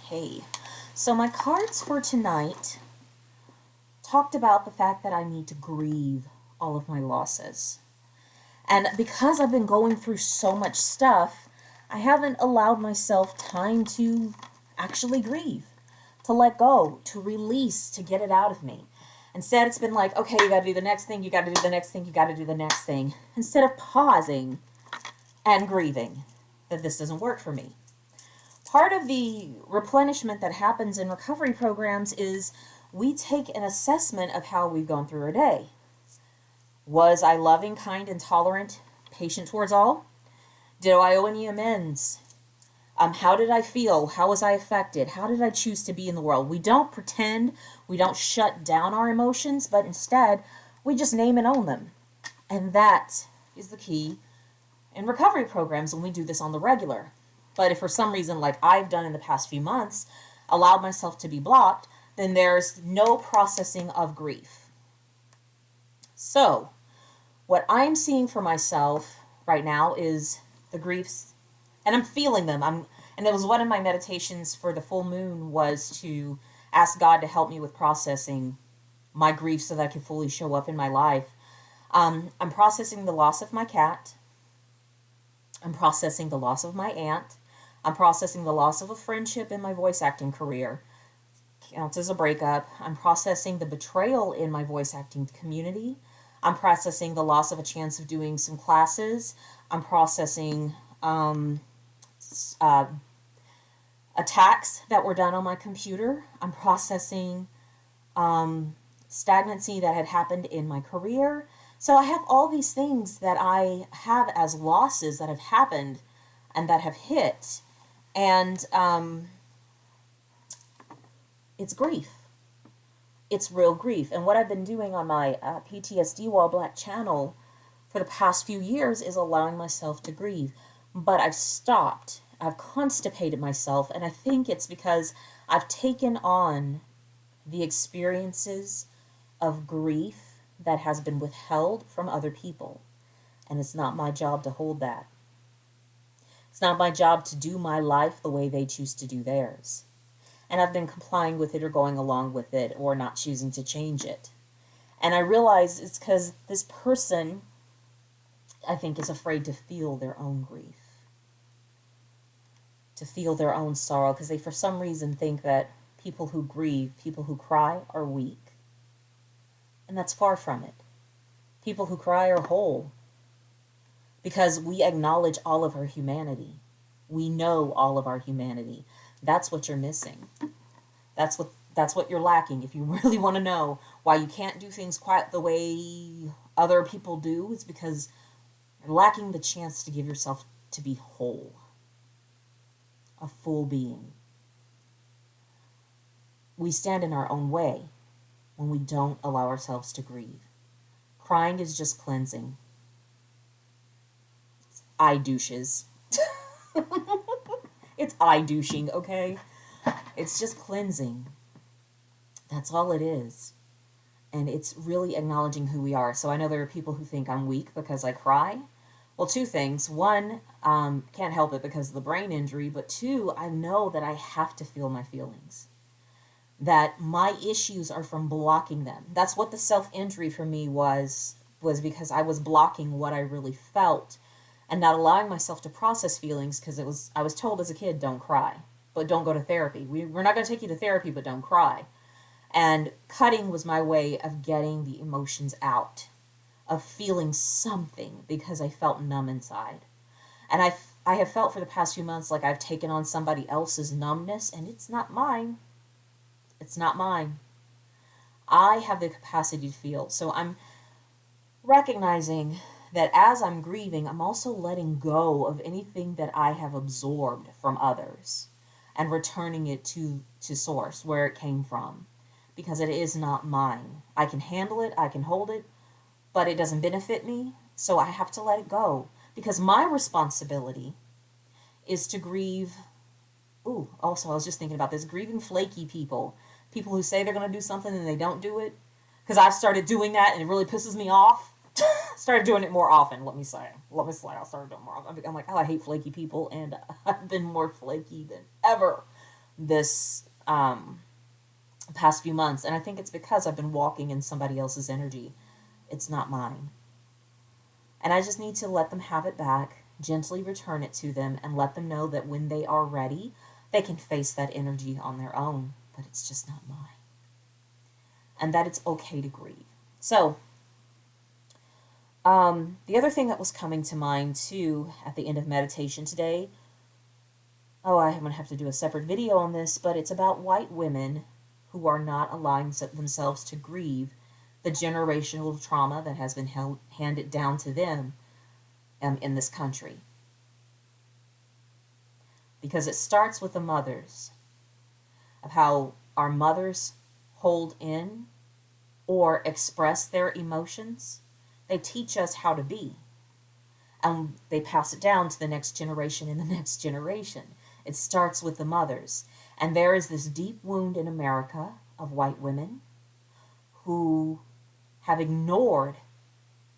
Hey, so my cards for tonight talked about the fact that I need to grieve all of my losses. And because I've been going through so much stuff, I haven't allowed myself time to actually grieve, to let go, to release, to get it out of me. Instead, it's been like, okay, you gotta do the next thing, you gotta do the next thing, you gotta do the next thing, instead of pausing and grieving that this doesn't work for me. Part of the replenishment that happens in recovery programs is we take an assessment of how we've gone through our day. Was I loving, kind, and tolerant, patient towards all? Did I owe any amends? How did I feel? How was I affected? How did I choose to be in the world? We don't pretend, we don't shut down our emotions, but instead, we just name and own them. And that is the key in recovery programs when we do this on the regular. But if for some reason, like I've done in the past few months, allowed myself to be blocked, then there's no processing of grief. So, what I'm seeing for myself right now is the griefs, and I'm feeling them. And it was one of my meditations for the full moon was to ask God to help me with processing my grief so that I could fully show up in my life. I'm processing the loss of my cat. I'm processing the loss of my aunt. I'm processing the loss of a friendship in my voice acting career. Counts as a breakup. I'm processing the betrayal in my voice acting community. I'm processing the loss of a chance of doing some classes. I'm processing attacks that were done on my computer. I'm processing stagnancy that had happened in my career. So I have all these things that I have as losses that have happened and that have hit. And it's grief. It's real grief. And what I've been doing on my PTSD Wall Black channel for the past few years is allowing myself to grieve. But I've stopped. I've constipated myself. And I think it's because I've taken on the experiences of grief that has been withheld from other people. And it's not my job to hold that. It's not my job to do my life the way they choose to do theirs. And I've been complying with it or going along with it or not choosing to change it. And I realize it's because this person, I think, is afraid to feel their own grief, to feel their own sorrow, because they, for some reason, think that people who grieve, people who cry, are weak. And that's far from it. People who cry are whole, because we acknowledge all of our humanity. We know all of our humanity. That's what you're missing. That's what you're lacking. If you really want to know why you can't do things quite the way other people do, it's because you're lacking the chance to give yourself to be whole, a full being. We stand in our own way when we don't allow ourselves to grieve. Crying is just cleansing. It's eye douches. It's eye douching, okay? It's just cleansing. That's all it is. And it's really acknowledging who we are. So I know there are people who think I'm weak because I cry. Well, two things. One, can't help it because of the brain injury. But two, I know that I have to feel my feelings. That my issues are from blocking them. That's what the self-injury for me was because I was blocking what I really felt and not allowing myself to process feelings because I was told as a kid, don't cry, but don't go to therapy. We're not going to take you to therapy, but don't cry. And cutting was my way of getting the emotions out, of feeling something because I felt numb inside. And I have felt for the past few months like I've taken on somebody else's numbness, and it's not mine. It's not mine. I have the capacity to feel. So I'm recognizing that as I'm grieving, I'm also letting go of anything that I have absorbed from others and returning it to source, where it came from, because it is not mine. I can handle it, I can hold it, but it doesn't benefit me, so I have to let it go, because my responsibility is to grieve. Ooh, also, I was just thinking about this, grieving flaky people who say they're going to do something and they don't do it, because I've started doing that and it really pisses me off. Started doing it more often, let me say. I started doing it more often. I'm like, oh, I hate flaky people, and I've been more flaky than ever this past few months. And I think it's because I've been walking in somebody else's energy. It's not mine. And I just need to let them have it back, gently return it to them, and let them know that when they are ready, they can face that energy on their own, but it's just not mine. And that it's okay to grieve. So, the other thing that was coming to mind too at the end of meditation today, I'm going to have to do a separate video on this, but it's about white women who are not allowing themselves to grieve the generational trauma that has been handed down to them in this country. Because it starts with the mothers, of how our mothers hold in or express their emotions. They teach us how to be, and they pass it down to the next generation and the next generation. It starts with the mothers. And there is this deep wound in America of white women who have ignored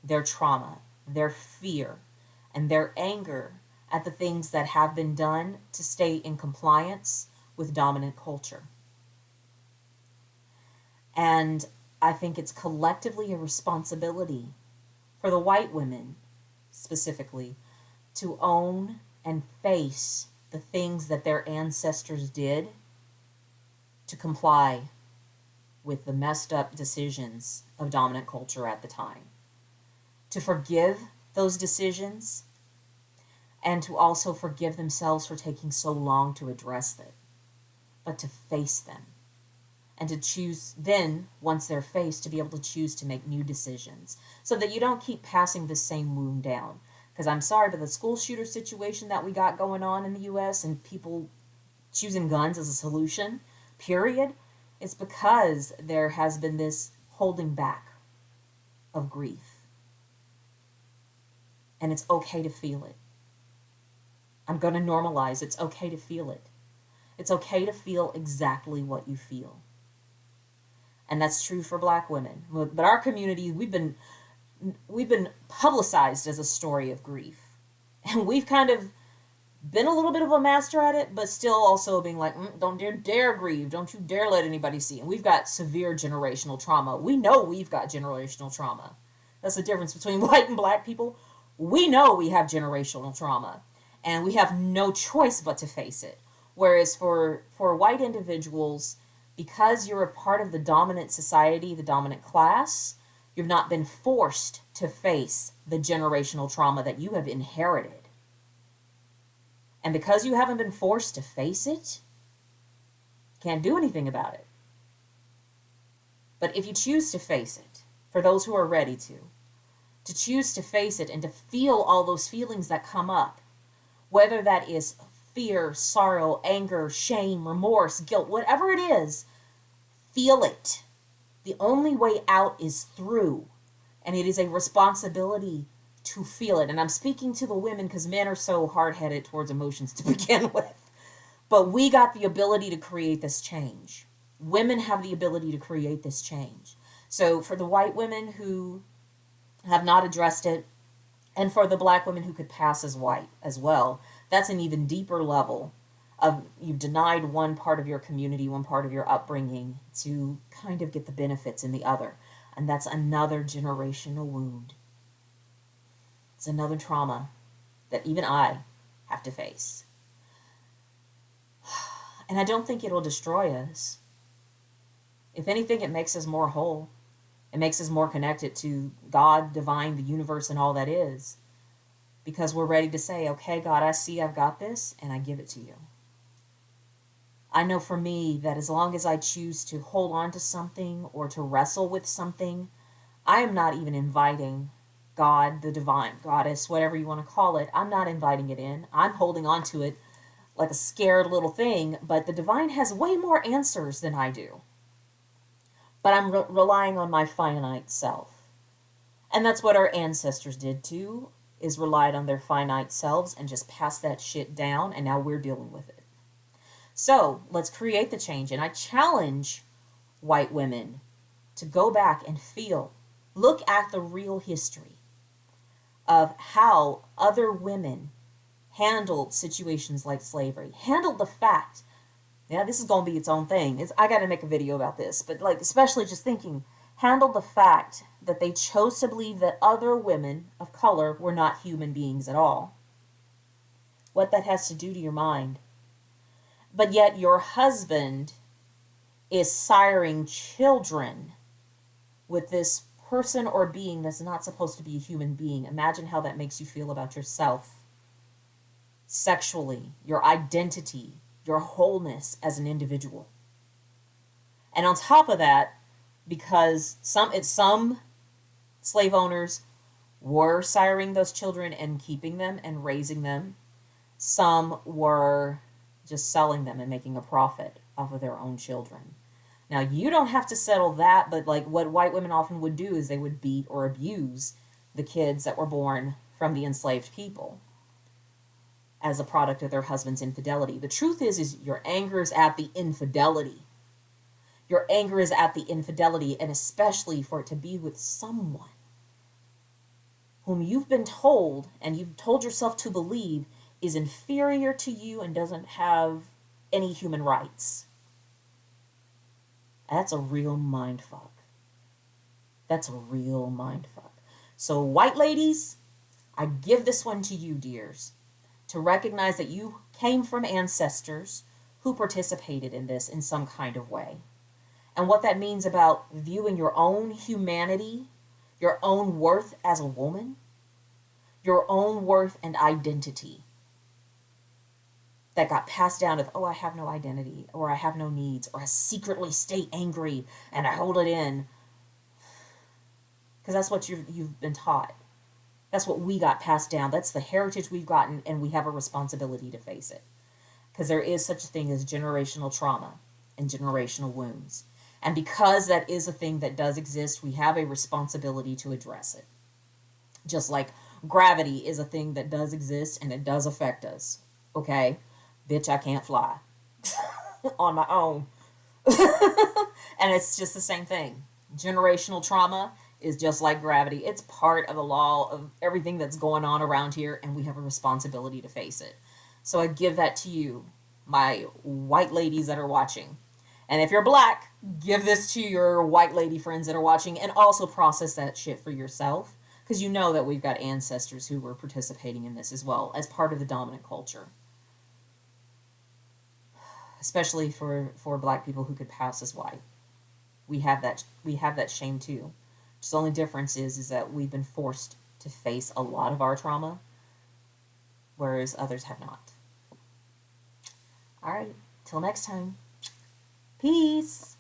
their trauma, their fear, and their anger at the things that have been done to stay in compliance with dominant culture. And I think it's collectively a responsibility for the white women, specifically, to own and face the things that their ancestors did to comply with the messed up decisions of dominant culture at the time. To forgive those decisions, and to also forgive themselves for taking so long to address it, but to face them. And to choose then, once they're faced, to be able to choose to make new decisions so that you don't keep passing the same wound down. Because I'm sorry, but the school shooter situation that we got going on in the U.S. and people choosing guns as a solution, period, it's because there has been this holding back of grief. And it's okay to feel it. I'm going to normalize it's okay to feel it. It's okay to feel exactly what you feel. And that's true for Black women. But our community, we've been publicized as a story of grief. And we've kind of been a little bit of a master at it, but still also being like, don't dare grieve. Don't you dare let anybody see. And we've got severe generational trauma. We know we've got generational trauma. That's the difference between white and Black people. We know we have generational trauma. And we have no choice but to face it. Whereas for white individuals, because you're a part of the dominant society, the dominant class, you've not been forced to face the generational trauma that you have inherited. And because you haven't been forced to face it, can't do anything about it. But if you choose to face it, for those who are ready to choose to face it and to feel all those feelings that come up, whether that is fear, sorrow, anger, shame, remorse, guilt, whatever it is, feel it. The only way out is through. And it is a responsibility to feel it. And I'm speaking to the women because men are so hard-headed towards emotions to begin with. But we got the ability to create this change. Women have the ability to create this change. So for the white women who have not addressed it, and for the Black women who could pass as white as well, that's an even deeper level of you've denied one part of your community, one part of your upbringing to kind of get the benefits in the other. And that's another generational wound. It's another trauma that even I have to face. And I don't think it'll destroy us. If anything, it makes us more whole. It makes us more connected to God, divine, the universe, and all that is. Because we're ready to say, okay, God, I see I've got this, and I give it to you. I know for me that as long as I choose to hold on to something or to wrestle with something, I am not even inviting God, the divine, goddess, whatever you want to call it. I'm not inviting it in. I'm holding on to it like a scared little thing, but the divine has way more answers than I do. But I'm relying on my finite self. And that's what our ancestors did too, is relied on their finite selves and just passed that shit down, and now we're dealing with it. So let's create the change. And I challenge white women to go back and feel, look at the real history of how other women handled situations like slavery, handled the fact Yeah, this is going to be its own thing. I got to make a video about this, but like, especially just thinking, handle the fact that they chose to believe that other women of color were not human beings at all. What that has to do to your mind. But yet your husband is siring children with this person or being that's not supposed to be a human being. Imagine how that makes you feel about yourself, sexually, your identity, your wholeness as an individual. And on top of that, because some slave owners were siring those children and keeping them and raising them, some were just selling them and making a profit off of their own children. Now, you don't have to settle that, but like what white women often would do is they would beat or abuse the kids that were born from the enslaved people as a product of their husband's infidelity. The truth is your anger is at the infidelity. Your anger is at the infidelity, and especially for it to be with someone whom you've been told and you've told yourself to believe is inferior to you and doesn't have any human rights. That's a real mindfuck. That's a real mindfuck. So, white ladies, I give this one to you, dears, to recognize that you came from ancestors who participated in this in some kind of way. And what that means about viewing your own humanity, your own worth as a woman, your own worth and identity that got passed down of, oh, I have no identity, or I have no needs, or I secretly stay angry and I hold it in. Because that's what you've been taught. That's what we got passed down. That's the heritage we've gotten, and we have a responsibility to face it. Because there is such a thing as generational trauma and generational wounds. And because that is a thing that does exist, we have a responsibility to address it. Just like gravity is a thing that does exist and it does affect us. Okay? Bitch, I can't fly on my own. And it's just the same thing. Generational trauma is just like gravity. It's part of the law of everything that's going on around here, and we have a responsibility to face it. So I give that to you, my white ladies that are watching. And if you're black, give this to your white lady friends that are watching, and also process that shit for yourself, because you know that we've got ancestors who were participating in this as well as part of the dominant culture. Especially for black people who could pass as white. We have that shame too. Just the only difference is that we've been forced to face a lot of our trauma, whereas others have not. All right, till next time. Peace.